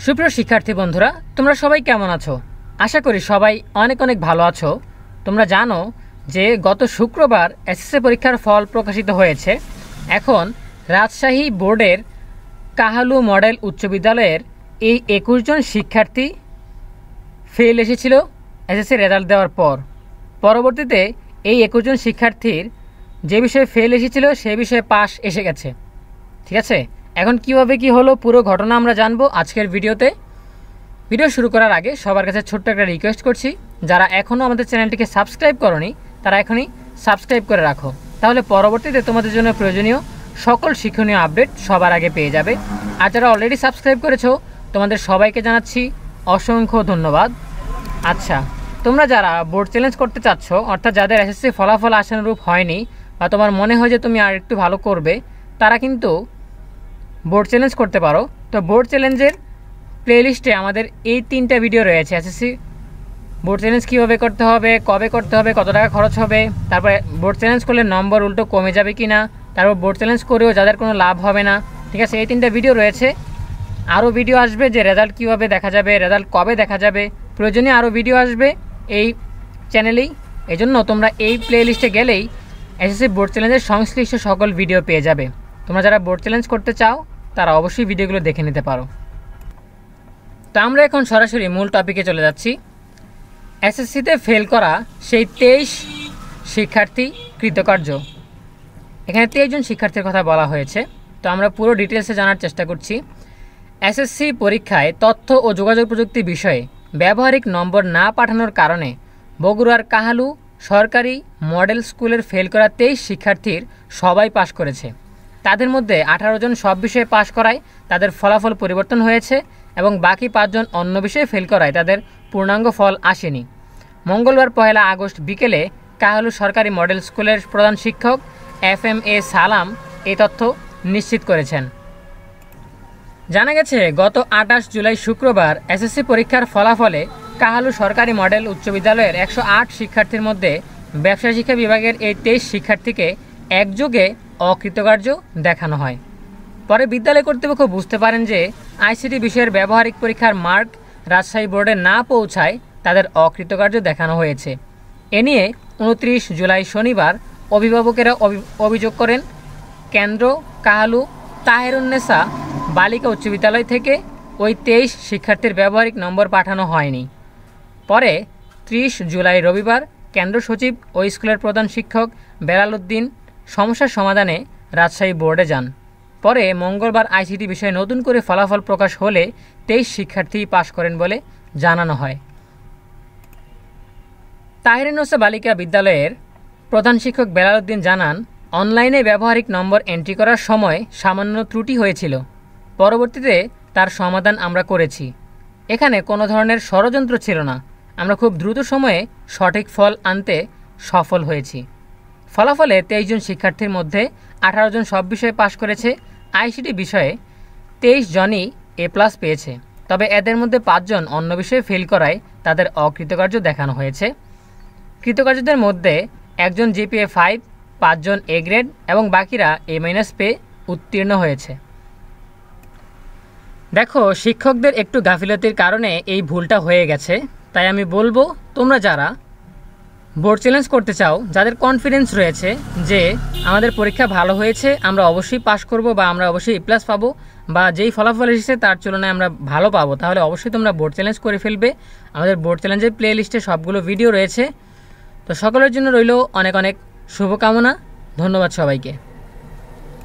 সুপ্রিয় শিক্ষার্থী বন্ধুরা, তোমরা সবাই কেমন আছো? আশা করি সবাই অনেক অনেক ভালো আছো। তোমরা জানো যে গত শুক্রবার এসএসসি পরীক্ষার ফল প্রকাশিত হয়েছে। এখন রাজশাহী বোর্ডের কাহালু মডেল উচ্চ বিদ্যালয়ের এই 21 জন শিক্ষার্থী ফেল এসেছিল এসএসসি রেজাল্ট দেওয়ার পর। পরবর্তীতে এই 21 জন শিক্ষার্থীর যে বিষয়ে ফেল এসেছিল সে বিষয়ে পাস এসে গেছে। ঠিক আছে, এখন কিভাবে কি হলো পুরো ঘটনা আমরা জানবো আজকের ভিডিওতে। ভিডিও শুরু করার আগে সবার কাছে ছোট্ট একটা রিকোয়েস্ট করছি, যারা এখনও আমাদের চ্যানেলটিকে সাবস্ক্রাইব করনি তারা এখনই সাবস্ক্রাইব করে রাখো, তাহলে পরবর্তীতে তোমাদের জন্য প্রয়োজনীয় সকল শিক্ষণীয় আপডেট সবার আগে পেয়ে যাবে। আর যারা অলরেডি সাবস্ক্রাইব করেছো তোমাদের সবাইকে জানাচ্ছি অসংখ্য ধন্যবাদ। আচ্ছা, তোমরা যারা বোর্ড চ্যালেঞ্জ করতে চাচ্ছ, অর্থাৎ যাদের এসএসসি ফলাফল আশানুরূপ হয়নি বা তোমার মনে হয় যে তুমি আর একটু ভালো করবে, তারা কিন্তু বোর্ড চ্যালেঞ্জ করতে পারো। তো বোর্ড চ্যালেঞ্জের প্লেলিস্টে আমাদের এই 3টা ভিডিও রয়েছে। এসএসসি বোর্ড চ্যালেঞ্জ কীভাবে করতে হবে, কবে করতে হবে, কত টাকা খরচ হবে, তারপরে বোর্ড চ্যালেঞ্জ করলে নম্বর উল্টো কমে যাবে কি না, তারপর বোর্ড চ্যালেঞ্জ করেও যাদের কোনো লাভ হবে না। ঠিক আছে, এই 3টা ভিডিও রয়েছে। আরও ভিডিও আসবে যে রেজাল্ট কীভাবে দেখা যাবে, রেজাল্ট কবে দেখা যাবে, প্রয়োজনীয় আরও ভিডিও আসবে এই চ্যানেলেই। এই জন্য তোমরা এই প্লেলিস্টে গেলেই এসএসসি বোর্ড চ্যালেঞ্জের সংশ্লিষ্ট সকল ভিডিও পেয়ে যাবে। তোমরা যারা বোর্ড চ্যালেঞ্জ করতে চাও তারা অবশ্যই ভিডিওগুলো দেখে নিতে পারো। তো আমরা এখন সরাসরি মূল টপিকে চলে যাচ্ছি। এসএসসিতে ফেল করা সেই 23 শিক্ষার্থী কৃতকার্য। এখানে 23 জন শিক্ষার্থীর কথা বলা হয়েছে। তো আমরা পুরো ডিটেলসে জানার চেষ্টা করছি। এসএসসি পরীক্ষায় তথ্য ও যোগাযোগ প্রযুক্তি বিষয়ে ব্যবহারিক নম্বর না পাঠানোর কারণে বগুড়ার কাহালু সরকারি মডেল স্কুলের ফেল করা 23 শিক্ষার্থীর সবাই পাশ করেছে। তাদের মধ্যে 18 জন সব বিষয়ে পাশ করায় তাদের ফলাফল পরিবর্তন হয়েছে এবং বাকি 5 জন অন্য বিষয়ে ফেল করায় তাদের পূর্ণাঙ্গ ফল আসেনি। মঙ্গলবার 1 আগস্ট বিকেলে কাহালু সরকারি মডেল স্কুলের প্রধান শিক্ষক FMA সালাম এই তথ্য নিশ্চিত করেছেন। জানা গেছে, গত 28 জুলাই শুক্রবার এসএসসি পরীক্ষার ফলাফলে কাহালু সরকারি মডেল উচ্চ বিদ্যালয়ের 108 শিক্ষার্থীর মধ্যে ব্যবসায় শিক্ষা বিভাগের এই 23 শিক্ষার্থীকে একযোগে অকৃতকার্য দেখানো হয়। পরে বিদ্যালয় কর্তৃপক্ষ বুঝতে পারেন যে আইসিটি বিষয়ের ব্যবহারিক পরীক্ষার মার্ক রাজশাহী বোর্ডে না পৌঁছায় তাদের অকৃতকার্য দেখানো হয়েছে। এ নিয়ে 29 জুলাই শনিবার অভিভাবকেরা অভিযোগ করেন কেন্দ্র কাহালু তাহেরুন্নেসা বালিকা উচ্চ বিদ্যালয় থেকে ওই 23 শিক্ষার্থীর ব্যবহারিক নম্বর পাঠানো হয়নি। পরে 30 জুলাই রবিবার কেন্দ্র সচিব ও স্কুলের প্রধান শিক্ষক বেলাল উদ্দিন সমস্যার সমাধানে রাজশাহী বোর্ডে যান। পরে মঙ্গলবার আইসিটি বিষয়ে নতুন করে ফলাফল প্রকাশ হলে 23 শিক্ষার্থী পাশ করেন বলে জানানো হয়। তাহেরুন্নেসা বালিকা বিদ্যালয়ের প্রধান শিক্ষক বেলাল উদ্দিন জানান, অনলাইনে ব্যবহারিক নম্বর এন্ট্রি করার সময় সামান্য ত্রুটি হয়েছিল। পরবর্তীতে তার সমাধান আমরা করেছি। এখানে কোনো ধরনের ষড়যন্ত্র ছিল না। আমরা খুব দ্রুত সময়ে সঠিক ফল আনতে সফল হয়েছি। ফলাফলে 23 জন শিক্ষার্থীর মধ্যে 18 জন সব বিষয়ে পাশ করেছে। আইসিটি বিষয়ে 23 জনই A+ পেয়েছে। তবে এদের মধ্যে 5 জন অন্য বিষয়ে ফেল করায় তাদের অকৃতকার্য দেখানো হয়েছে। কৃতকার্যদের মধ্যে একজন GPA 5, 5 জন A গ্রেড এবং বাকিরা A- পেয়ে উত্তীর্ণ হয়েছে। দেখো, শিক্ষকদের একটু গাফিলতির কারণে এই ভুলটা হয়ে গেছে। তাই আমি বলবো, তোমরা যারা বোর্ড চ্যালেঞ্জ করতে চাও, যাদের কনফিডেন্স রয়েছে যে আমাদের পরীক্ষা ভালো হয়েছে, আমরা অবশ্যই পাস করব বা আমরা অবশ্যই A+ পাবো বা যেই ফলাফল এসেছে তার তুলনায় আমরা ভালো পাবো, তাহলে অবশ্যই তোমরা বোর্ড চ্যালেঞ্জ করে ফেলবে। আমাদের বোর্ড চ্যালেঞ্জের প্লে লিস্টে সবগুলো ভিডিও রয়েছে। তো সকলের জন্য রইল অনেক অনেক শুভকামনা। ধন্যবাদ সবাইকে।